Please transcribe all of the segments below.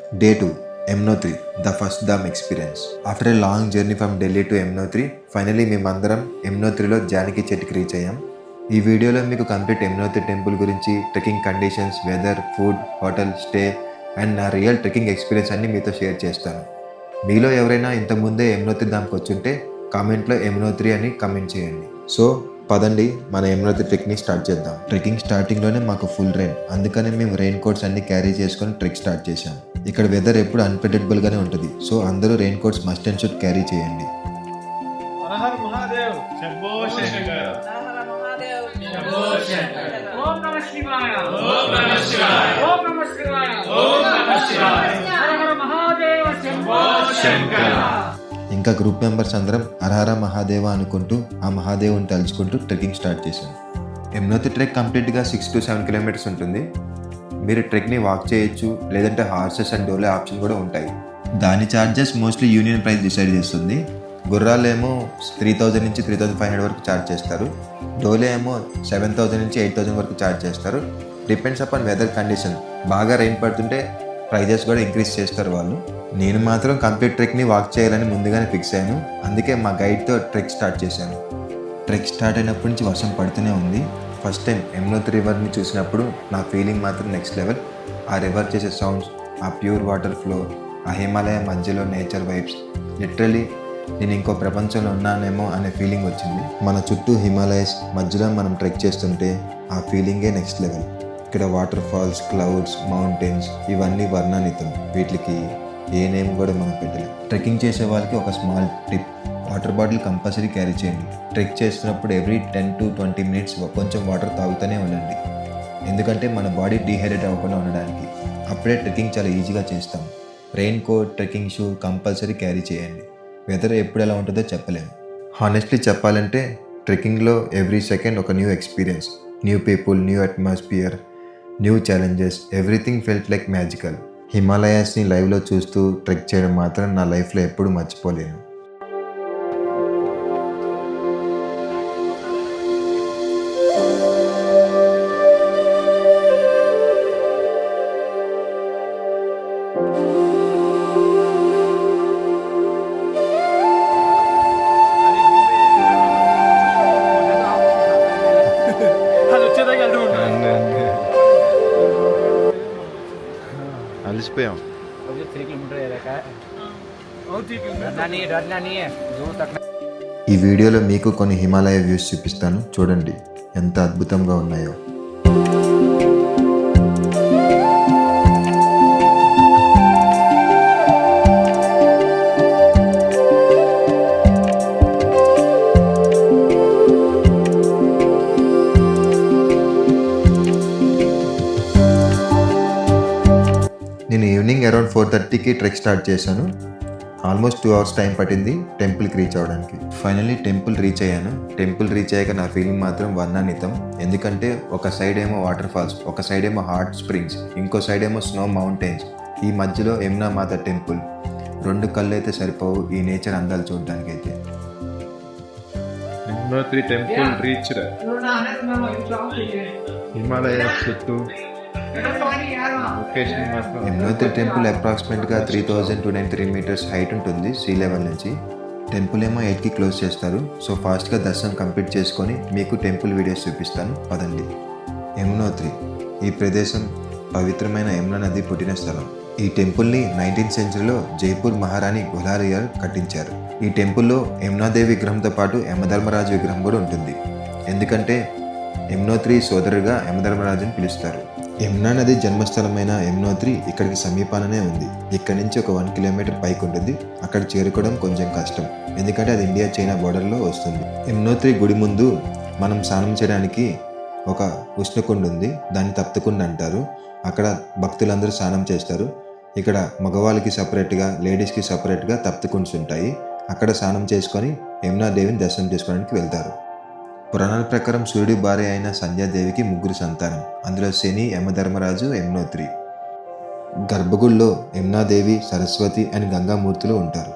Day 2 Yamnotri, the first Dham experience. After a long journey from Delhi to Yamnotri, finally మేమందరం యమునోత్రిలో జానకి చెట్టుకి reach అయ్యాం. ఈ వీడియోలో మీకు కంప్లీట్ యమునోత్రి టెంపుల్ గురించి, trekking conditions, weather, food, hotel stay and నా real trekking experience అన్ని మీతో షేర్ చేస్తాను. మీలో ఎవరైనా ఇంతకుముందే యమునోత్రి ధామ్కి వచ్చుంటే కామెంట్లో యమునోత్రి అని కామెంట్ చేయండి. సో పదండి మన యమునోత్రి ట్రెక్ని స్టార్ట్ చేద్దాం. ట్రెక్కింగ్ స్టార్టింగ్లోనే మాకు ఫుల్ రెయిన్, అందుకనే మేము రెయిన్ కోట్స్ అన్ని క్యారీ చేసుకొని ట్రెక్ స్టార్ట్ చేశాం. ఇక్కడ వెదర్ ఎప్పుడు అన్ప్రెడిక్టబుల్గానే ఉంటుంది, సో అందరూ rain coats must and should carry చేయండి. ఇంకా గ్రూప్ మెంబర్స్ అందరం హరహర మహాదేవ అనుకుంటూ ఆ మహాదేవుని తలుచుకుంటూ ట్రెక్కింగ్ స్టార్ట్ చేశాం. యమునోత్రి ట్రెక్ కంప్లీట్గా 6 to 7 kilometers ఉంటుంది. మీరు ట్రెక్ని వాక్ చేయొచ్చు, లేదంటే హార్సెస్ అండ్ డోలే ఆప్షన్ కూడా ఉంటాయి. దాని charges mostly union price decide చేస్తుంది. గుర్రాలు ఏమో 3000 నుంచి 3500 వరకు ఛార్జ్ చేస్తారు. డోలే ఏమో 7000 నుంచి 8000 వరకు ఛార్జ్ చేస్తారు. Depends upon weather condition. బాగా రెయిన్ పడుతుంటే ప్రైజెస్ కూడా ఇంక్రీజ్ చేస్తారు వాళ్ళు. నేను మాత్రం కంప్లీట్ ట్రెక్ని వాక్ చేయాలని ముందుగానే ఫిక్స్ అయ్యాను, అందుకే మా గైడ్తో ట్రెక్ స్టార్ట్ చేశాను. ట్రెక్ స్టార్ట్ అయినప్పటి నుంచి వర్షం పడుతూనే ఉంది. ఫస్ట్ టైం యమునోత్రి రివర్ని చూసినప్పుడు నా ఫీలింగ్ మాత్రం నెక్స్ట్ లెవెల్. ఆ రివర్ చేసే సౌండ్స్, ఆ ప్యూర్ వాటర్ ఫ్లో, ఆ హిమాలయ మధ్యలో నేచర్ వైబ్స్, లిటరలీ నేను ఇంకో ప్రపంచంలో ఉన్నానేమో అనే ఫీలింగ్ వచ్చింది. మన చుట్టూ హిమాలయస్ మధ్యలో మనం ట్రెక్ చేస్తుంటే ఆ ఫీలింగే నెక్స్ట్ లెవెల్. ఇక్కడ వాటర్ ఫాల్స్, క్లౌడ్స్, మౌంటైన్స్ ఇవన్నీ వర్ణాతీతం. వీటికి ఏ నేమ్ కూడా మనం పెట్టలేం. ట్రెక్కింగ్ చేసే వాళ్ళకి ఒక small tip: water bottle compulsory carry చేయండి. ట్రెక్ చేస్తున్నప్పుడు ఎవ్రీ 10 to 20 minutes కొంచెం వాటర్ తాగుతూనే ఉండండి, ఎందుకంటే మన బాడీ డీహైడ్రేట్ అవ్వకుండా ఉండడానికి. అప్పుడే ట్రెక్కింగ్ చాలా ఈజీగా చేస్తాం. Rain coat, trekking shoe compulsory carry చేయండి. వెదర్ ఎప్పుడు ఎలా ఉంటుందో చెప్పలేము. హానెస్ట్లీ చెప్పాలంటే ట్రెక్కింగ్లో ఎవ్రీ సెకండ్ ఒక new experience, new people, new atmosphere, new challenges, everything felt like magical. హిమాలయాస్ని లైవ్లో చూస్తూ ట్రెక్ చేయడం మాత్రం నా లైఫ్లో ఎప్పుడూ మర్చిపోలేను. అలసిపోయాం. ఈ వీడియోలో మీకు కొన్ని హిమాలయ వ్యూస్ చూపిస్తాను, చూడండి ఎంత అద్భుతంగా ఉన్నాయో. నేను ఈవినింగ్ అరౌండ్ 4:30కి ట్రెక్ స్టార్ట్ చేశాను. ఆల్మోస్ట్ 2 hours టైం పట్టింది టెంపుల్కి రీచ్ అవ్వడానికి. ఫైనల్లీ టెంపుల్ రీచ్ అయ్యాను. టెంపుల్ రీచ్ అయ్యాక నా ఫీలింగ్ మాత్రం వర్ణాతీతం. ఎందుకంటే ఒక సైడ్ ఏమో వాటర్ ఫాల్స్, ఒక సైడ్ ఏమో హాట్ స్ప్రింగ్స్, ఇంకో సైడ్ ఏమో స్నో మౌంటైన్స్, ఈ మధ్యలో యమునా మాత టెంపుల్. 2 కళ్ళు అయితే సరిపోవు ఈ నేచర్ అందాలు చూడడానికి అయితే. యమునోత్రి టెంపుల్ రీచ్ హిమాలయ చుట్టూ యమునోత్రి టెంపుల్ అప్రాక్సిమేట్గా 3093 meters హైట్ ఉంటుంది సీ లెవెల్ నుంచి. టెంపుల్ ఏమో 8కి క్లోజ్ చేస్తారు. సో ఫాస్ట్గా దర్శనం కంప్లీట్ చేసుకొని మీకు టెంపుల్ వీడియోస్ చూపిస్తాను, పదండి. యమునోత్రి ఈ ప్రదేశం పవిత్రమైన యమునా నది పుట్టిన స్థలం. ఈ టెంపుల్ని 19th centuryలో జైపూర్ మహారాణి గులారియర్ కట్టించారు. ఈ టెంపుల్లో యమునాదేవి విగ్రహంతో పాటు యమధర్మరాజు విగ్రహం కూడా ఉంటుంది, ఎందుకంటే యమునోత్రి సోదరుగా యమధర్మరాజుని పిలుస్తారు. యమునా నది జన్మస్థలమైన యమునోత్రి ఇక్కడికి సమీపాననే ఉంది. ఇక్కడ నుంచి ఒక 1 kilometer పైకి ఉంటుంది. అక్కడ చేరుకోవడం కొంచెం కష్టం, ఎందుకంటే అది ఇండియా చైనా బోర్డర్లో వస్తుంది. యమునోత్రి గుడి ముందు మనం స్నానం చేయడానికి ఒక ఉష్ణకుండ ఉంది, దాన్ని తప్తకుండ అంటారు. అక్కడ భక్తులందరూ స్నానం చేస్తారు. ఇక్కడ మగవాళ్ళకి సపరేట్గా, లేడీస్కి సపరేట్గా తప్తకుండ్స్ ఉంటాయి. అక్కడ స్నానం చేసుకొని యమునాదేవిని దర్శనం చేసుకోవడానికి వెళ్తారు. పురాణాల ప్రకారం సూర్యుడి భార్య అయిన సంధ్యాదేవికి 3 సంతానం, అందులో శని, యమధర్మరాజు, యమునోత్రి. గర్భగుడిలో యమునాదేవి, సరస్వతి అని గంగామూర్తులు ఉంటారు.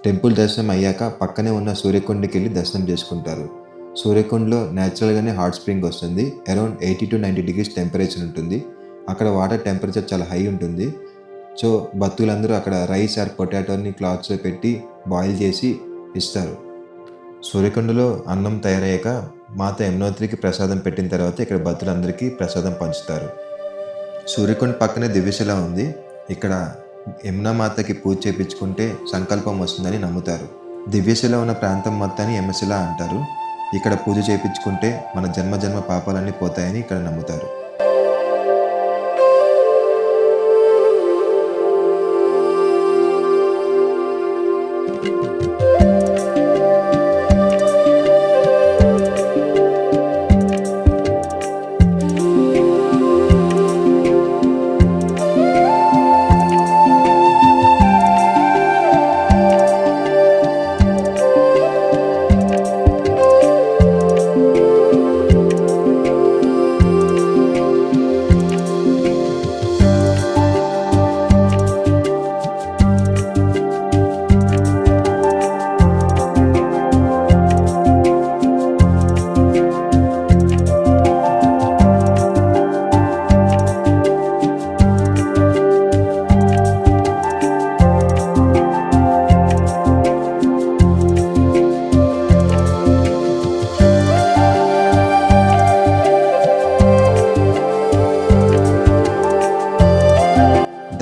టెంపుల్ దర్శనం అయ్యాక పక్కనే ఉన్న సూర్యకొండకి వెళ్ళి దర్శనం చేసుకుంటారు. సూర్యకుండ్లో న్యాచురల్గానే హాట్ స్ప్రింగ్ వస్తుంది. అరౌండ్ 80 to 90 degrees టెంపరేచర్ ఉంటుంది. అక్కడ వాటర్ టెంపరేచర్ చాలా హై ఉంటుంది. సో భక్తులందరూ అక్కడ రైస్ ఆర్ పొటాటోని క్లాత్స్లో పెట్టి బాయిల్ చేసి ఇస్తారు. సూర్యకుండలో అన్నం తయారయ్యాక మాత యమునోత్రికి ప్రసాదం పెట్టిన తర్వాత ఇక్కడ భక్తులందరికీ ప్రసాదం పంచుతారు. సూర్యకుండ పక్కనే దివ్యశిల ఉంది. ఇక్కడ యమునా మాతకి పూజ చేయించుకుంటే సంకల్పం వస్తుందని నమ్ముతారు. దివ్యశిల ఉన్న ప్రాంతం మొత్తాన్ని యమశిల అంటారు. ఇక్కడ పూజ చేయించుకుంటే మన జన్మ పాపాలన్నీ పోతాయని ఇక్కడ నమ్ముతారు.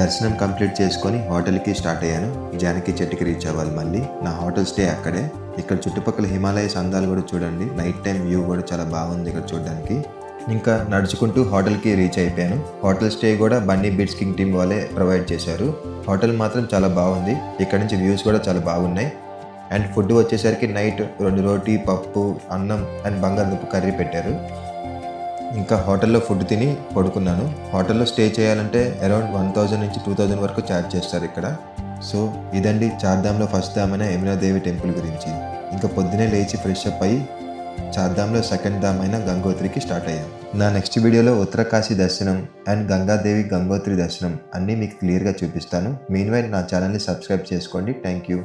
దర్శనం కంప్లీట్ చేసుకొని హోటల్కి స్టార్ట్ అయ్యాను. జానకి చెట్టుకి రీచ్ అవ్వాలి. మళ్ళీ నా హోటల్ స్టే అక్కడే. ఇక్కడ చుట్టుపక్కల హిమాలయస్ అందాలు కూడా చూడండి. నైట్ టైం వ్యూ కూడా చాలా బాగుంది ఇక్కడ చూడడానికి. ఇంకా నడుచుకుంటూ హోటల్కి రీచ్ అయిపోయాను. హోటల్ స్టే కూడా బన్నీ బీట్స్ కింగ్ టీమ్ వాళ్ళే ప్రొవైడ్ చేశారు. హోటల్ మాత్రం చాలా బాగుంది. ఇక్కడ నుంచి వ్యూస్ కూడా చాలా బాగున్నాయి. అండ్ ఫుడ్ వచ్చేసరికి నైట్ 2 రోటీ, పప్పు, అన్నం అండ్ బంగాళదుంప కర్రీ పెట్టారు. ఇంకా హోటల్లో ఫుడ్ తిని పడుకున్నాను. హోటల్లో స్టే చేయాలంటే అరౌండ్ 1000 నుంచి 2000 వరకు ఛార్జ్ చేస్తారు ఇక్కడ. సో ఇదండి చార్ధామ్లో ఫస్ట్ ధామ్ అయిన యమునాదేవి టెంపుల్ గురించి. ఇంకా పొద్దునే లేచి ఫ్రెష్ అప్ అయ్యి చార్ధామ్లో సెకండ్ ధామ్ అయిన గంగోత్రికి స్టార్ట్ అయ్యాను. నా నెక్స్ట్ వీడియోలో ఉత్తరకాశీ దర్శనం అండ్ గంగాదేవి గంగోత్రి దర్శనం అన్నీ మీకు క్లియర్గా చూపిస్తాను. మీన్వైల్ నా ఛానల్ని సబ్స్క్రైబ్ చేసుకోండి. Thank you.